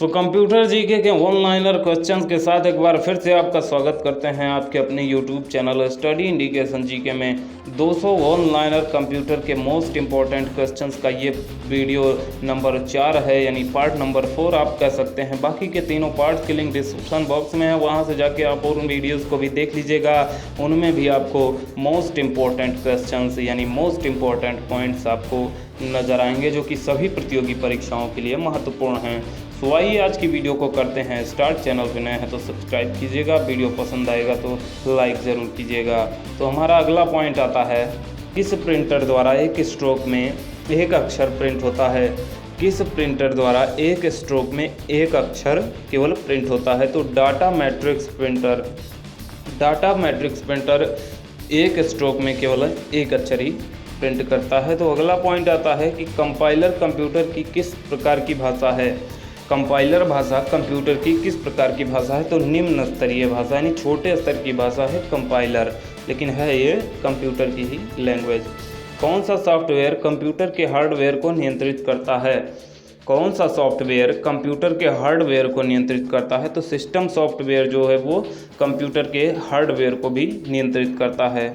Computer GK के one liner questions के साथ एक बार फिर से आपका स्वागत करते हैं आपके अपने YouTube channel study indication GK में 200 वन लाइनर कंप्यूटर के मोस्ट इंपॉर्टेंट क्वेश्चंस का ये वीडियो नंबर 4 है, यानी पार्ट नंबर 4 आप कह सकते हैं। बाकी के तीनों पार्ट्स की लिंक डिस्क्रिप्शन बॉक्स में है, वहाँ से जाके आप और उन वीडियोज़ को भी देख लीजिएगा। उनमें भी आपको मोस्ट इंपॉर्टेंट क्वेश्चंस यानी मोस्ट इंपॉर्टेंट पॉइंट्स आपको नज़र आएंगे जो कि सभी प्रतियोगी परीक्षाओं के लिए महत्वपूर्ण हैं। तो आइए आज की वीडियो को करते हैं स्टार्ट। चैनल पर नए हैं तो सब्सक्राइब कीजिएगा, वीडियो पसंद आएगा तो लाइक ज़रूर कीजिएगा। तो हमारा अगला पॉइंट आता है, किस प्रिंटर द्वारा एक स्ट्रोक में एक अक्षर प्रिंट होता है। किस प्रिंटर द्वारा एक स्ट्रोक में एक अक्षर केवल प्रिंट होता है। तो डाटा मैट्रिक्स प्रिंटर एक स्ट्रोक में केवल एक अक्षर ही प्रिंट करता है। तो अगला पॉइंट आता है कि कंपाइलर कंप्यूटर की किस प्रकार की भाषा है। कंपाइलर भाषा कंप्यूटर की किस प्रकार की भाषा है। तो निम्न स्तरीय भाषा यानी छोटे स्तर की भाषा है कंपाइलर, लेकिन है ये कंप्यूटर की ही लैंग्वेज। कौन सा सॉफ्टवेयर कंप्यूटर के हार्डवेयर को नियंत्रित करता है। कौन सा सॉफ्टवेयर कंप्यूटर के हार्डवेयर को नियंत्रित करता है। तो सिस्टम सॉफ्टवेयर जो है वो कंप्यूटर के हार्डवेयर को भी नियंत्रित करता है।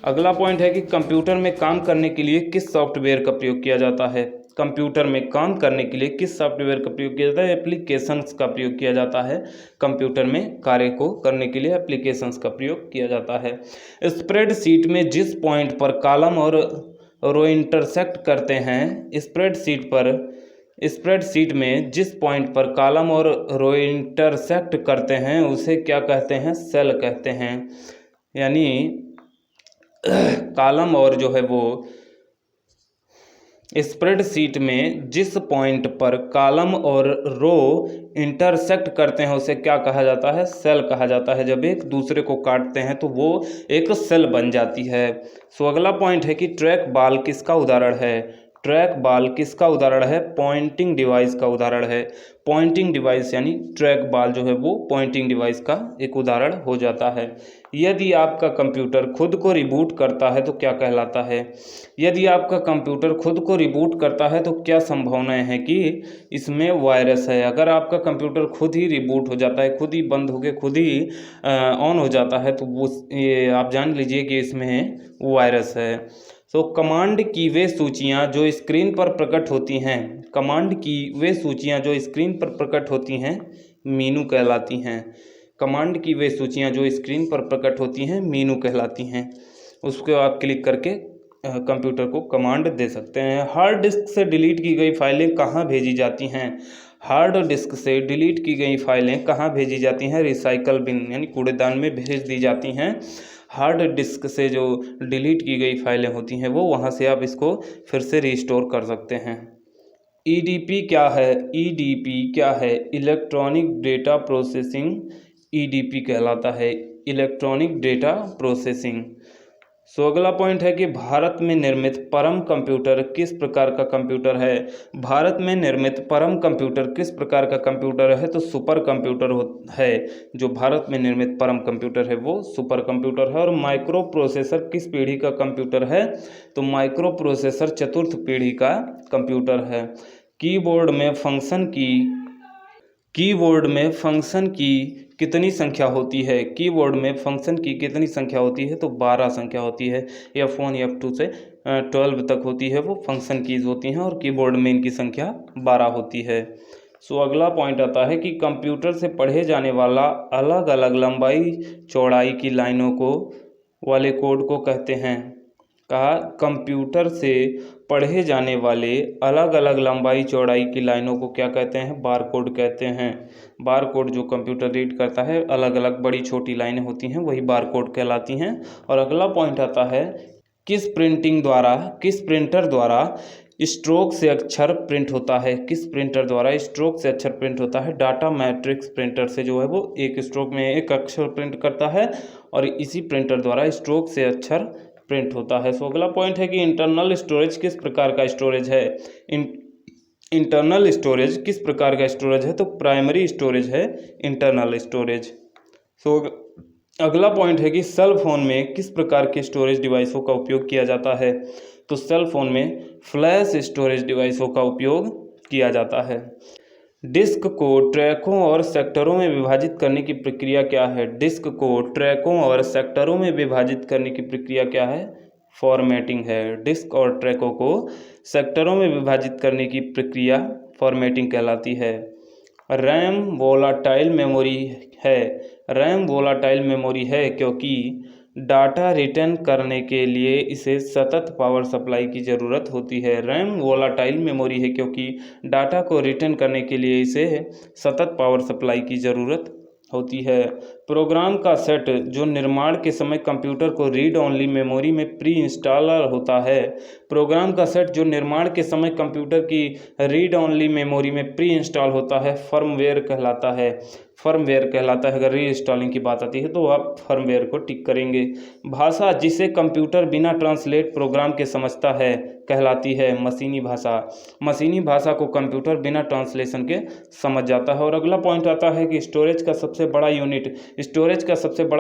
अगला पॉइंट है कि कंप्यूटर में काम करने के लिए किस सॉफ्टवेयर का प्रयोग किया जाता है। कंप्यूटर में काम करने के लिए किस सॉफ्टवेयर का प्रयोग किया जाता है। एप्लीकेशंस का प्रयोग किया जाता है। कंप्यूटर में कार्य को करने के लिए एप्लीकेशंस का प्रयोग किया जाता है। स्प्रेडशीट में जिस पॉइंट पर कॉलम और रो इंटरसेक्ट करते हैं, स्प्रेडशीट में जिस पॉइंट पर कॉलम और रो इंटरसेक्ट करते हैं उसे क्या कहते हैं, सेल कहते हैं। यानी कॉलम और जो है वो स्प्रेडशीट में जिस पॉइंट पर कॉलम और रो इंटरसेक्ट करते हैं उसे क्या कहा जाता है, सेल कहा जाता है। जब एक दूसरे को काटते हैं तो वो एक सेल बन जाती है। सो अगला पॉइंट है कि ट्रैक बॉल किसका उदाहरण है। ट्रैक बॉल किसका उदाहरण है, पॉइंटिंग डिवाइस का उदाहरण है। पॉइंटिंग डिवाइस यानी ट्रैक बॉल जो है वो पॉइंटिंग डिवाइस का एक उदाहरण हो जाता है। यदि आपका कंप्यूटर खुद को रिबूट करता है तो क्या कहलाता है। यदि आपका कंप्यूटर खुद को रिबूट करता है तो क्या संभावनाएं हैं कि इसमें वायरस है। अगर आपका कंप्यूटर खुद ही रिबूट हो जाता है, खुद ही बंद होकर खुद ही ऑन हो जाता है तो वो ये आप जान लीजिए कि इसमें वायरस है। तो कमांड की वे सूचियां जो स्क्रीन पर प्रकट होती हैं, कमांड की वे सूचियां जो स्क्रीन पर प्रकट होती हैं मीनू कहलाती हैं। कमांड की वे सूचियां जो स्क्रीन पर प्रकट होती हैं मीनू कहलाती हैं। उसको आप क्लिक करके कंप्यूटर को कमांड दे सकते हैं। हार्ड डिस्क से डिलीट की गई फाइलें कहाँ भेजी जाती हैं। हार्ड डिस्क से डिलीट की गई फाइलें कहाँ भेजी जाती हैं, रिसाइकल बिन यानी कूड़ेदान में भेज दी जाती हैं। हार्ड डिस्क से जो डिलीट की गई फाइलें होती हैं वो वहाँ से आप इसको फिर से रिस्टोर कर सकते हैं। ईडीपी क्या है। ईडीपी क्या है, इलेक्ट्रॉनिक डेटा प्रोसेसिंग ईडीपी कहलाता है, इलेक्ट्रॉनिक डेटा प्रोसेसिंग। सो अगला पॉइंट है कि भारत में निर्मित परम कंप्यूटर किस प्रकार का कंप्यूटर है। भारत में निर्मित परम कंप्यूटर किस प्रकार का कंप्यूटर है। तो सुपर कंप्यूटर है। जो भारत में निर्मित परम कंप्यूटर है वो सुपर कंप्यूटर है। और माइक्रो प्रोसेसर किस पीढ़ी का कंप्यूटर है। तो माइक्रो प्रोसेसर चतुर्थ पीढ़ी का कंप्यूटर है। कीबोर्ड में फंक्शन की कितनी संख्या होती है। कीबोर्ड में फंक्शन की कितनी संख्या होती है। तो 12 संख्या होती है। F1 F2 से 12 तक होती है वो फंक्शन कीज होती हैं और कीबोर्ड में इनकी संख्या 12 होती है। सो अगला पॉइंट आता है कि कंप्यूटर से पढ़े जाने वाला अलग अलग लंबाई चौड़ाई की लाइनों को वाले कोड को कहते हैं। कहा कंप्यूटर से पढ़े जाने वाले अलग अलग लंबाई चौड़ाई की लाइनों को क्या कहते हैं, बार कोड कहते हैं। बार कोड जो कंप्यूटर रीड करता है, अलग अलग बड़ी छोटी लाइनें होती हैं वही बार कोड कहलाती हैं। और अगला पॉइंट आता है, किस प्रिंटर द्वारा स्ट्रोक से अक्षर प्रिंट होता है। किस प्रिंटर द्वारा स्ट्रोक से अक्षर प्रिंट होता है। डाटा मैट्रिक्स प्रिंटर से जो है वो एक स्ट्रोक में एक अक्षर प्रिंट करता है और इसी प्रिंटर द्वारा स्ट्रोक से अक्षर प्रिंट होता है। सो अगला पॉइंट है कि इंटरनल स्टोरेज किस प्रकार का स्टोरेज है। इंटरनल स्टोरेज किस प्रकार का स्टोरेज है। तो प्राइमरी स्टोरेज है इंटरनल स्टोरेज। सो अगला पॉइंट है कि सेल फोन में किस प्रकार के स्टोरेज डिवाइसों का उपयोग किया जाता है। तो सेल फोन में फ्लैश स्टोरेज डिवाइसों का उपयोग किया जाता है। डिस्क को ट्रैकों और सेक्टरों में विभाजित करने की प्रक्रिया क्या है? डिस्क को ट्रैकों और सेक्टरों में विभाजित करने की प्रक्रिया क्या है? फॉर्मेटिंग है। डिस्क और ट्रैकों को सेक्टरों में विभाजित करने की प्रक्रिया फॉर्मेटिंग कहलाती है। रैम वोलाटाइल मेमोरी है। रैम वोलाटाइल मेमोरी है क्योंकि डाटा रिटर्न करने के लिए इसे सतत पावर सप्लाई की ज़रूरत होती है। रैम वोलाटाइल मेमोरी है क्योंकि डाटा को रिटर्न करने के लिए इसे सतत पावर सप्लाई की ज़रूरत होती है। प्रोग्राम का सेट जो निर्माण के समय कंप्यूटर को रीड ओनली मेमोरी में प्री इंस्टॉलर होता है। प्रोग्राम का सेट जो निर्माण के समय कंप्यूटर की रीड ओनली मेमोरी में प्री इंस्टॉल होता है फर्मवेयर कहलाता है। फर्मवेयर कहलाता है। अगर री इंस्टॉलिंग की बात आती है तो आप फर्मवेयर को टिक करेंगे। भाषा जिसे कंप्यूटर बिना ट्रांसलेट प्रोग्राम के समझता है कहलाती है मशीनी भाषा। मशीनी भाषा को कंप्यूटर बिना ट्रांसलेशन के समझ जाता है। और अगला पॉइंट आता है कि स्टोरेज का सबसे बड़ा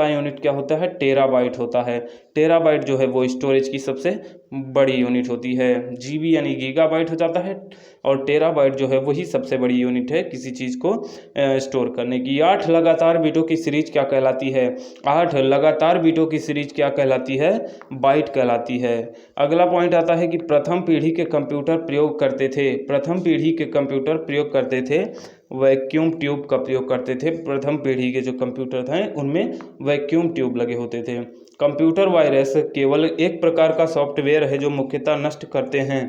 यूनिट क्या होता है? टेराबाइट होता है। टेराबाइट जो है वो स्टोरेज की सबसे बड़ी यूनिट होती है। जीबी यानी गीगाबाइट हो जाता है और टेराबाइट जो है वही सबसे बड़ी यूनिट है किसी चीज़ को स्टोर करने की। 8 लगातार बिटों की सीरीज क्या कहलाती है? 8 लगातार बिटों की सीरीज क्या कहलाती है? बाइट कहलाती है। अगला पॉइंट आता है कि प्रथम पीढ़ी के कंप्यूटर प्रयोग करते थे वैक्यूम ट्यूब का प्रयोग करते थे। प्रथम पीढ़ी के जो कंप्यूटर थे उनमें वैक्यूम ट्यूब लगे होते थे। कंप्यूटर वायरस केवल एक प्रकार का सॉफ्टवेयर है जो मुख्यतः नष्ट करते हैं।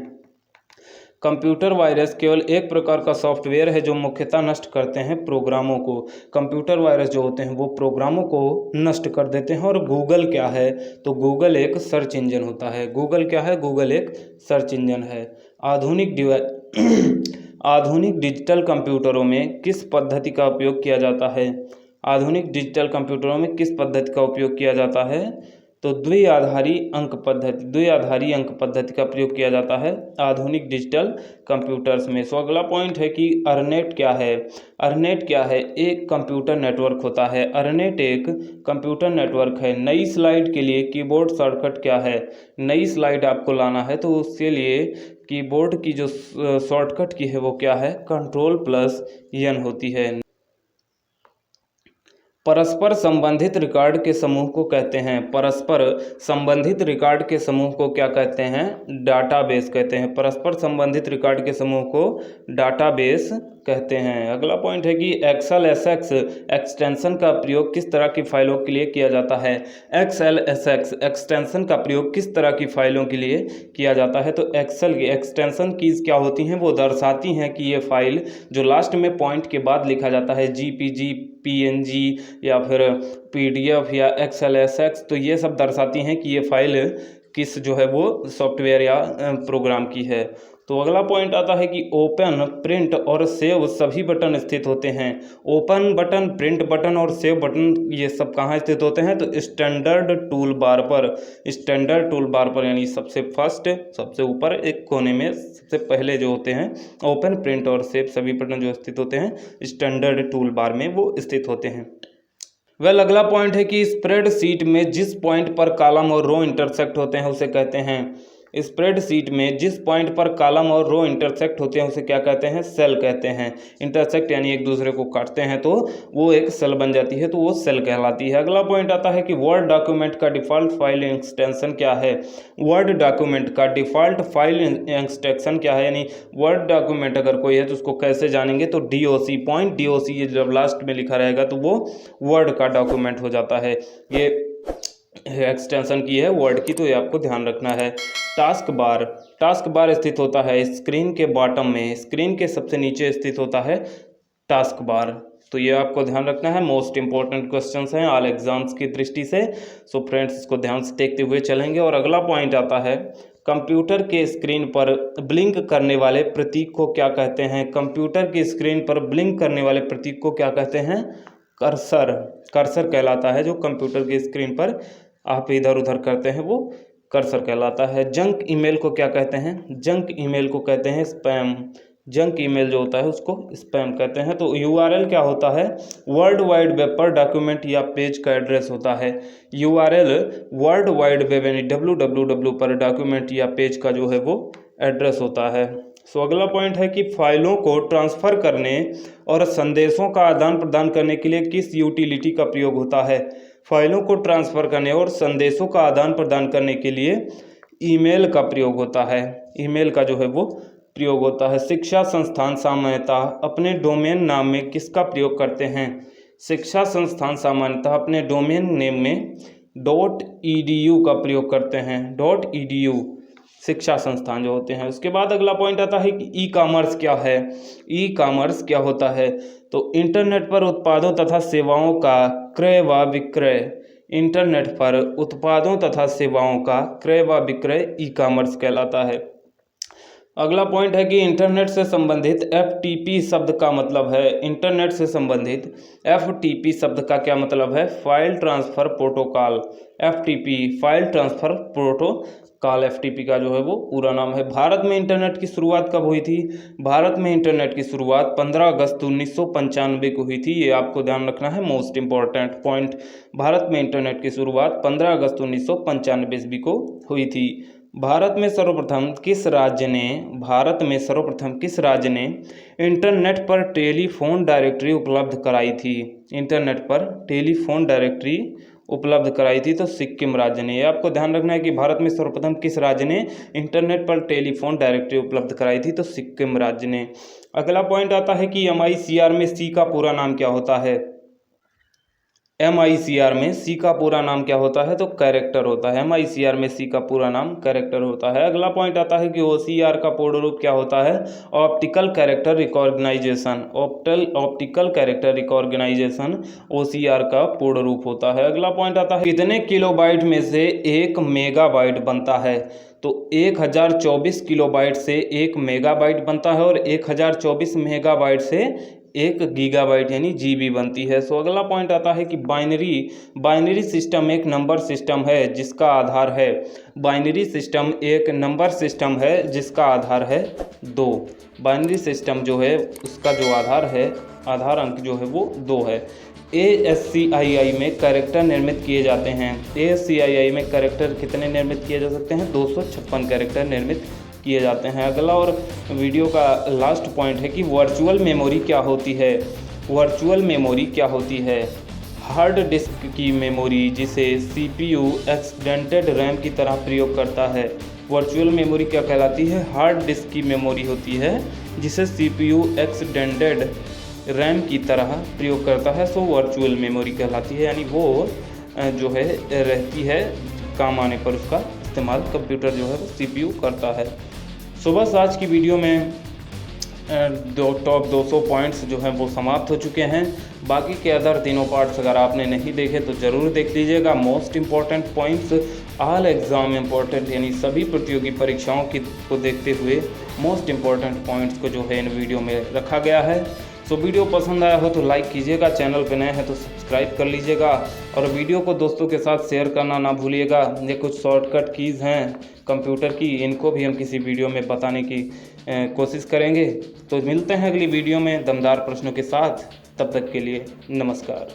कंप्यूटर वायरस केवल एक प्रकार का सॉफ्टवेयर है जो मुख्यतः नष्ट करते हैं प्रोग्रामों को। कंप्यूटर वायरस जो होते हैं वो प्रोग्रामों को नष्ट कर देते हैं। और गूगल क्या है? तो गूगल एक सर्च इंजन होता है। गूगल क्या है? गूगल एक सर्च इंजन है। आधुनिक डिजिटल कंप्यूटरों में किस पद्धति का उपयोग किया जाता है? आधुनिक डिजिटल कंप्यूटरों में किस पद्धति का उपयोग किया जाता है? तो द्विआधारी अंक पद्धति का प्रयोग किया जाता है आधुनिक डिजिटल कंप्यूटर्स में। सो अगला पॉइंट है कि अरनेट क्या है? अरनेट क्या है? एक कंप्यूटर नेटवर्क होता है। अरनेट एक कंप्यूटर नेटवर्क है। नई स्लाइड के लिए कीबोर्ड शॉर्टकट क्या है? नई स्लाइड आपको लाना है तो उसके लिए कीबोर्ड की जो शॉर्टकट की है वो क्या है? Ctrl+N होती है। परस्पर संबंधित रिकॉर्ड के समूह को कहते हैं। परस्पर संबंधित रिकॉर्ड के समूह को क्या कहते हैं? डाटाबेस कहते हैं। परस्पर संबंधित रिकॉर्ड के समूह को डाटाबेस कहते हैं। अगला पॉइंट है कि XLSX एक्सटेंशन का प्रयोग किस तरह की फाइलों के लिए किया जाता है? XLSX एक्सटेंशन का प्रयोग किस तरह की फाइलों के लिए किया जाता है? तो एक्सेल की एक्सटेंशन कीज़ क्या होती हैं? वो दर्शाती हैं कि ये फाइल जो लास्ट में पॉइंट के बाद लिखा जाता है GPG, PNG या फिर PDF या XLSX, तो ये सब दर्शाती हैं कि ये फाइल किस जो है वो सॉफ्टवेयर या प्रोग्राम की है। तो अगला पॉइंट आता है कि ओपन, प्रिंट और सेव सभी बटन स्थित होते हैं। ओपन बटन, प्रिंट बटन और सेव बटन ये सब कहाँ स्थित होते हैं? तो स्टैंडर्ड टूल बार पर यानी सबसे फर्स्ट, सबसे ऊपर एक कोने में सबसे पहले जो होते हैं ओपन, प्रिंट और सेव सभी बटन जो स्थित होते हैं स्टैंडर्ड टूल बार में वो स्थित होते हैं। अगला पॉइंट है कि स्प्रेडशीट में जिस पॉइंट पर कॉलम और रो इंटरसेक्ट होते हैं उसे कहते हैं। स्प्रेडशीट में जिस पॉइंट पर कॉलम और रो इंटरसेक्ट होते हैं उसे क्या कहते हैं? सेल कहते हैं। इंटरसेक्ट यानी एक दूसरे को काटते हैं तो वो एक सेल बन जाती है तो वो सेल कहलाती है। अगला पॉइंट आता है कि वर्ड डॉक्यूमेंट का डिफ़ॉल्ट फाइल एक्सटेंशन क्या है? वर्ड डॉक्यूमेंट का डिफ़ॉल्ट फाइल एक्सटेंशन क्या है? यानी वर्ड डॉक्यूमेंट अगर कोई है तो उसको कैसे जानेंगे? तो DOC ये जब लास्ट में लिखा रहेगा तो वो वर्ड का डॉक्यूमेंट हो जाता है। ये एक्सटेंशन की है वर्ड की, तो ये आपको ध्यान रखना है। टास्क बार स्थित होता है स्क्रीन के बॉटम में, स्क्रीन के सबसे नीचे स्थित होता है टास्क बार, तो ये आपको ध्यान रखना है। मोस्ट इंपॉर्टेंट क्वेश्चंस हैं ऑल एग्जाम्स की दृष्टि से। सो फ्रेंड्स इसको ध्यान से देखते हुए चलेंगे। और अगला पॉइंट आता है कंप्यूटर के स्क्रीन पर ब्लिंक करने वाले प्रतीक को क्या कहते हैं? कंप्यूटर की स्क्रीन पर ब्लिंक करने वाले प्रतीक को क्या कहते हैं? कर्सर कहलाता है। जो कंप्यूटर की स्क्रीन पर आप इधर उधर करते हैं वो कर्सर कहलाता है। जंक ईमेल को क्या कहते हैं? जंक ईमेल को कहते हैं स्पैम। जंक ईमेल जो होता है उसको स्पैम कहते हैं। तो URL क्या होता है? वर्ल्ड वाइड वेब पर डॉक्यूमेंट या पेज का एड्रेस होता है। URL वर्ल्ड वाइड वेब यानी www पर डॉक्यूमेंट या पेज का जो है वो एड्रेस होता है। सो अगला पॉइंट है कि फाइलों को ट्रांसफ़र करने और संदेशों का आदान प्रदान करने के लिए किस यूटिलिटी का प्रयोग होता है। फाइलों को ट्रांसफ़र करने और संदेशों का आदान प्रदान करने के लिए ईमेल का प्रयोग होता है। ईमेल का जो है वो प्रयोग होता है। शिक्षा संस्थान सामान्यतः अपने डोमेन नाम में किसका प्रयोग करते हैं। शिक्षा संस्थान सामान्यतः अपने डोमेन नेम में .edu का प्रयोग करते हैं। .edu शिक्षा संस्थान जो होते हैं। उसके बाद अगला पॉइंट आता है कि ई कॉमर्स क्या है। ई कॉमर्स क्या होता है, तो इंटरनेट पर उत्पादों तथा सेवाओं का क्रय व विक्रय। इंटरनेट पर उत्पादों तथा सेवाओं का क्रय व विक्रय ई कॉमर्स कहलाता है। अगला पॉइंट है कि इंटरनेट से संबंधित FTP शब्द का मतलब है। इंटरनेट से संबंधित FTP शब्द का क्या मतलब है, file transfer protocol. FTP file transfer protocol FTP का जो है वो पूरा नाम है। भारत में इंटरनेट की शुरुआत कब हुई थी। भारत में इंटरनेट की शुरुआत 15 अगस्त 1995 को हुई थी। ये आपको ध्यान रखना है, मोस्ट इंपॉर्टेंट पॉइंट। भारत में इंटरनेट की शुरुआत 15 अगस्त 1995 ईस्वी को हुई थी। भारत में सर्वप्रथम किस राज्य ने इंटरनेट पर टेलीफोन डायरेक्टरी उपलब्ध कराई थी। इंटरनेट पर टेलीफोन डायरेक्टरी उपलब्ध कराई थी, तो सिक्किम राज्य ने। ये आपको ध्यान रखना है कि भारत में सर्वप्रथम किस राज्य ने इंटरनेट पर टेलीफोन डायरेक्टरी उपलब्ध कराई थी, तो सिक्किम राज्य ने। अगला पॉइंट आता है कि MICR में C का पूरा नाम क्या होता है। MICR में C का पूरा नाम क्या होता है, तो कैरेक्टर होता है। MICR में C का पूरा नाम कैरेक्टर होता है। अगला पॉइंट आता है कि OCR का पूर्ण रूप क्या होता है, optical character recognition. Optical character recognition OCR का पूर्ण रूप होता है। अगला पॉइंट आता है कितने किलोबाइट में से 1 मेगाबाइट बनता है, तो 1024 किलोबाइट से 1 मेगाबाइट बनता है और 1024 मेगाबाइट से 1 गीगाबाइट यानी GB बनती है। सो अगला पॉइंट आता है कि बाइनरी सिस्टम एक नंबर सिस्टम है जिसका आधार है। बाइनरी सिस्टम एक नंबर सिस्टम है जिसका आधार है 2। बाइनरी सिस्टम जो है उसका जो आधार अंक जो है वो 2 है। ASCII में कैरेक्टर निर्मित किए जाते हैं। ASCII में कैरेक्टर कितने निर्मित किए जा सकते हैं, 256 कैरेक्टर निर्मित किए जाते हैं। अगला और वीडियो का लास्ट पॉइंट है कि वर्चुअल मेमोरी क्या होती है। वर्चुअल मेमोरी क्या होती है, हार्ड डिस्क की मेमोरी जिसे CPU एक्सटेंडेड रैम की तरह प्रयोग करता है। वर्चुअल मेमोरी क्या कहलाती है, हार्ड डिस्क की मेमोरी होती है जिसे CPU एक्सटेंडेड रैम की तरह प्रयोग करता है। सो वर्चुअल मेमोरी कहलाती है, यानी वो जो है रहती है, काम आने पर उसका इस्तेमाल कंप्यूटर जो है वो CPU करता है। सो बस आज की वीडियो में टॉप 200 पॉइंट्स जो हैं वो समाप्त हो चुके हैं। बाकी के अदर तीनों पार्ट्स अगर आपने नहीं देखे तो ज़रूर देख लीजिएगा। Most important points, all exam important, यानी सभी प्रतियोगी परीक्षाओं को देखते हुए मोस्ट इम्पॉर्टेंट पॉइंट्स को जो है इन वीडियो में रखा गया है। सो वीडियो पसंद आया हो तो लाइक कीजिएगा, चैनल पे नए हैं तो सब्सक्राइब कर लीजिएगा और वीडियो को दोस्तों के साथ शेयर करना ना भूलिएगा। ये कुछ शॉर्टकट कीज़ हैं कंप्यूटर की, इनको भी हम किसी वीडियो में बताने की कोशिश करेंगे। तो मिलते हैं अगली वीडियो में दमदार प्रश्नों के साथ, तब तक के लिए नमस्कार।